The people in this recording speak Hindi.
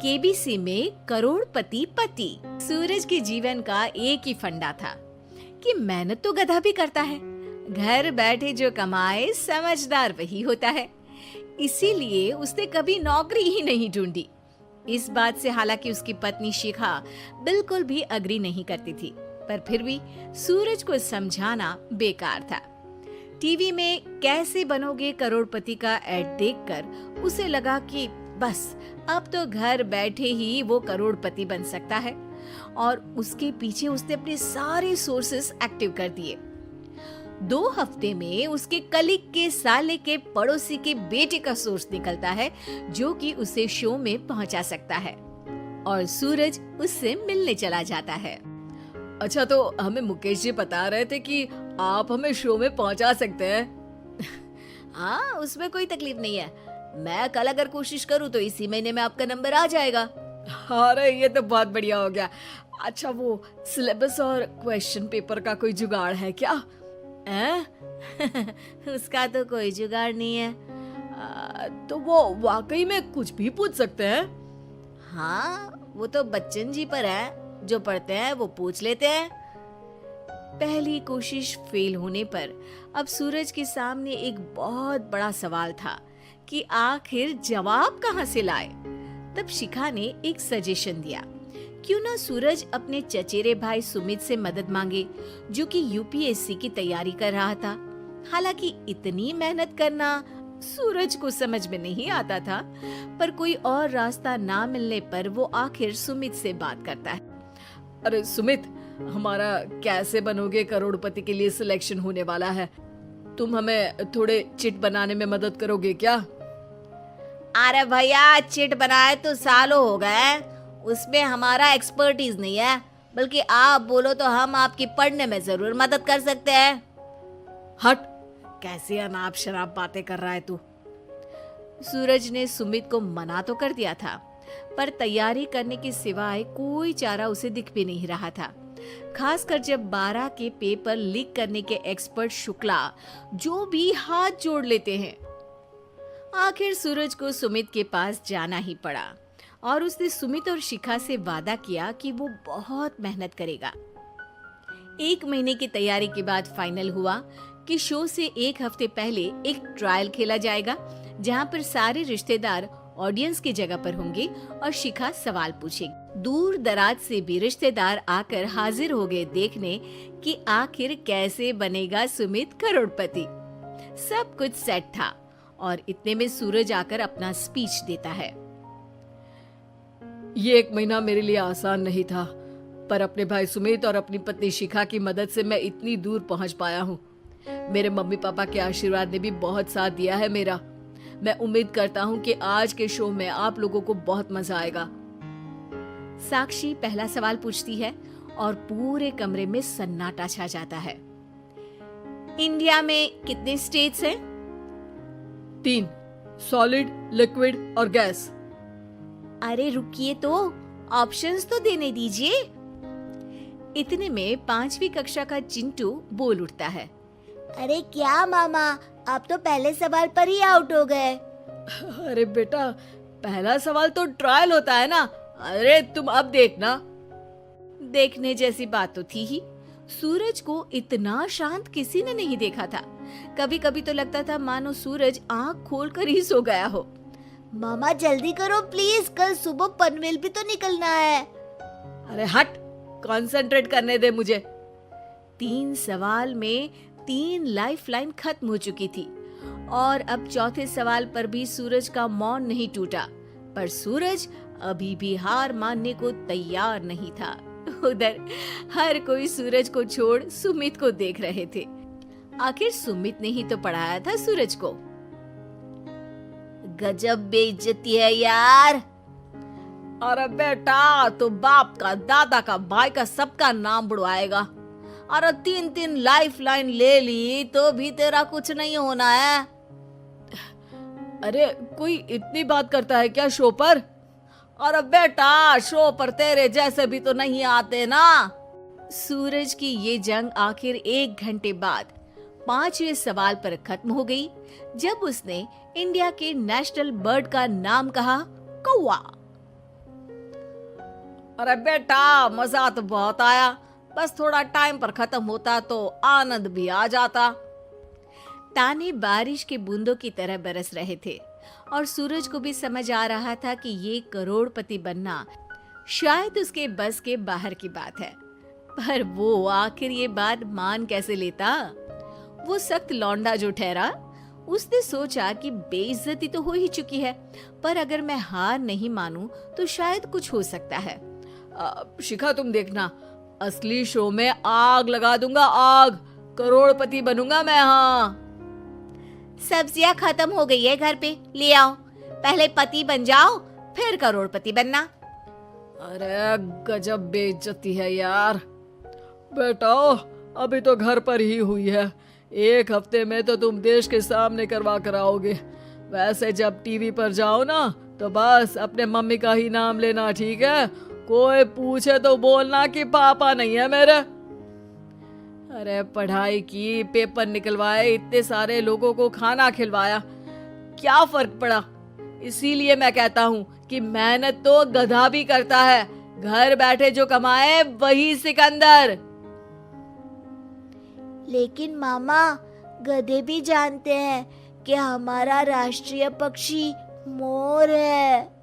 केबीसी में करोड़पति पति। सूरज के जीवन का एक ही फंडा था कि मेहनत तो गधा भी करता है, घर बैठे जो कमाए समझदार वही होता है। इसीलिए उसने कभी नौकरी ही नहीं ढूंढी। इस बात से हालांकि उसकी पत्नी शिखा बिल्कुल भी अग्री नहीं करती थी, पर फिर भी सूरज को समझाना बेकार था। टीवी में कैसे बनोगे करोड़पति का एड देखकर उसे लगा कि बस अब तो घर बैठे ही वो करोड़पति बन सकता है, और उसके पीछे उसने अपने सारे सोर्सेस एक्टिव कर दिए। 2 हफ्ते में उसके कलीग के साले के पड़ोसी के बेटे का सोर्स निकलता है जो कि उसे शो में पहुंचा सकता है, और सूरज उससे मिलने चला जाता है। अच्छा, तो हमें मुकेश जी बता रहे थे कि आप हमें शो में पहुंचा सकते हैं। हाँ, उसमें कोई तकलीफ नहीं है। मैं कल अगर कोशिश करूँ तो इसी महीने में आपका नंबर आ जाएगा। अरे ये तो बहुत बढ़िया हो गया। अच्छा, वो सिलेबस और क्वेश्चन पेपर का कोई जुगाड़ है क्या? उसका तो कोई जुगाड़ नहीं है। तो वो वाकई में कुछ भी पूछ सकते हैं? हाँ, वो तो बच्चन जी पर है, जो पढ़ते हैं वो पूछ लेते हैं। पहली कोशिश फेल होने पर अब सूरज के सामने एक बहुत बड़ा सवाल था कि आखिर जवाब कहाँ से लाए। तब शिखा ने एक सजेशन दिया, क्यों ना सूरज अपने चचेरे भाई सुमित से मदद मांगे, जो कि यूपीएससी की तैयारी कर रहा था। हालांकि इतनी मेहनत करना सूरज को समझ में नहीं आता था, पर कोई और रास्ता ना मिलने पर वो आखिर सुमित से बात करता है। अरे सुमित, हमारा कैसे बनोगे करोड़पति के लिए सिलेक्शन होने वाला है। तुम हमें थोड़े चिट बनाने में मदद करोगे क्या? अरे भैया, चिट बनाए तो सालों हो गए, उसमें हमारा एक्सपर्टीज नहीं है, बल्कि आप बोलो तो हम आपकी पढ़ने में जरूर मदद कर सकते हैं। हट, कैसी अनाप शराब बातें कर रहा है तू। सूरज ने सुमित को मना तो कर दिया था, पर तैयारी करने के सिवाय कोई चारा उसे दिख भी नहीं रहा था। खासकर जब 12 के पेपर लीक करने के एक्सपर्ट शुक्ला जो भी हाथ जोड़ लेते हैं। आखिर सूरज को सुमित के पास जाना ही पड़ा, और उसने सुमित और शिखा से वादा किया कि वो बहुत मेहनत करेगा। 1 महीने की तैयारी के बाद फाइनल हुआ कि शो से 1 हफ्ते पहले एक ट्रायल खेला जाएगा, जहां पर सारे रिश्तेदार ऑडियंस की जगह पर होंगे और शिखा सवाल पूछेगी। दूर दराज से भी रिश्तेदार आकर हाजिर हो गए देखने कि आखिर कैसे बनेगा सुमित करोड़पति। सब कुछ सेट था, और इतने में सूरज आकर अपना स्पीच देता है। ये 1 महीना मेरे लिए आसान नहीं था, पर अपने भाई सुमित और अपनी पत्नी शिखा की मदद से मैं इतनी दूर पहुंच पाया हूँ। मेरे मम्मी पापा के आशीर्वाद ने भी बहुत साथ दिया है मेरा। मैं उम्मीद करता हूँ कि आज के शो में आप लोगों को बहुत मजा आएगा। साक्षी पहला सवाल पूछती है और पूरे कमरे में सन्नाटा छा जाता है। इंडिया में कितने स्टेट्स हैं? 3, सॉलिड, लिक्विड और गैस। अरे रुकिए, तो ऑप्शंस तो देने दीजिए। इतने में 5वीं कक्षा का चिंटू बोल उठता है। अरे क्या मामा, आप तो पहले सवाल पर ही आउट हो गए। अरे बेटा, पहला सवाल तो ट्रायल होता है ना। अरे तुम अब देखना। देखने जैसी बात तो थी ही। सूरज को इतना शांत किसी ने नहीं देखा था। कभी कभी तो लगता था मानो सूरज आंख खोलकर ही सो गया हो। मामा जल्दी करो प्लीज, कल सुबह पनवेल भी तो निकलना है। अरे हट, कंसंट्रेट करने दे मुझे। 3 सवाल में 3 लाइफलाइन खत्म हो चुकी थी, और अब चौथे सवाल पर भी सूरज का मौन नहीं टूटा। पर सूरज अभी भी हार मानने को तैयार नहीं था। उधर हर कोई सूरज को छोड़ सुमित को देख रहे थे। आखिर सुमित ने ही तो पढ़ाया था सूरज को। गजब बेइज्जती है यार। अरे बेटा, तो बाप का, दादा का, भाई का, सबका नाम बुड़वाएगा। अरे 3 लाइफलाइन ले ली तो भी तेरा कुछ नहीं होना है। अरे कोई इतनी बात करता है क्या शो पर? अरे बेटा, शो पर तेरे जैसे भी तो नहीं आते ना। सूरज की ये जंग आखिर 1 घंटे बाद 5वें सवाल पर खत्म हो गई, जब उसने इंडिया के नेशनल बर्ड का नाम कहा, कौवा। अरे बेटा, मजा तो बहुत आया, बस थोड़ा टाइम पर खत्म होता तो आनंद भी आ जाता। ताने बारिश के बूंदों की तरह बरस रहे थे और सूरज को भी समझ आ रहा था कि ये करोड़पति बनना शायद उसके बस के बाहर की बात है। पर वो आखिर ये बात मान कैसे लेता? वो सख्त लौंडा जो ठहरा, उसने सोचा कि बेइज्जती तो हो ही चुकी है, पर अगर मैं हार नहीं मानूं तो शायद कुछ हो सकता है। शिखा, तुम देखना, असली शो में आग लगा दूंगा, आग, करोड़पति बनूंगा मैं। हाँ, सब्जियां खत्म हो गई है घर पे, ले आओ। पहले पति बन जाओ, फिर करोड़पति बनना। अरे गजब बेइज्जती है यार। बेटा, अभी तो घर पर ही हुई है, 1 हफ्ते में तो तुम देश के सामने करवा कर आओगे। वैसे जब टीवी पर जाओ ना तो बस अपने मम्मी का ही नाम लेना, ठीक है? कोई पूछे तो बोलना कि पापा नहीं है मेरे। अरे पढ़ाई की, पेपर निकलवाए, इतने सारे लोगों को खाना खिलवाया, क्या फर्क पड़ा? इसीलिए मैं कहता हूँ कि मेहनत तो गधा भी करता है, घर बैठे जो कमाए वही सिकंदर। लेकिन मामा, गधे भी जानते हैं कि हमारा राष्ट्रीय पक्षी मोर है।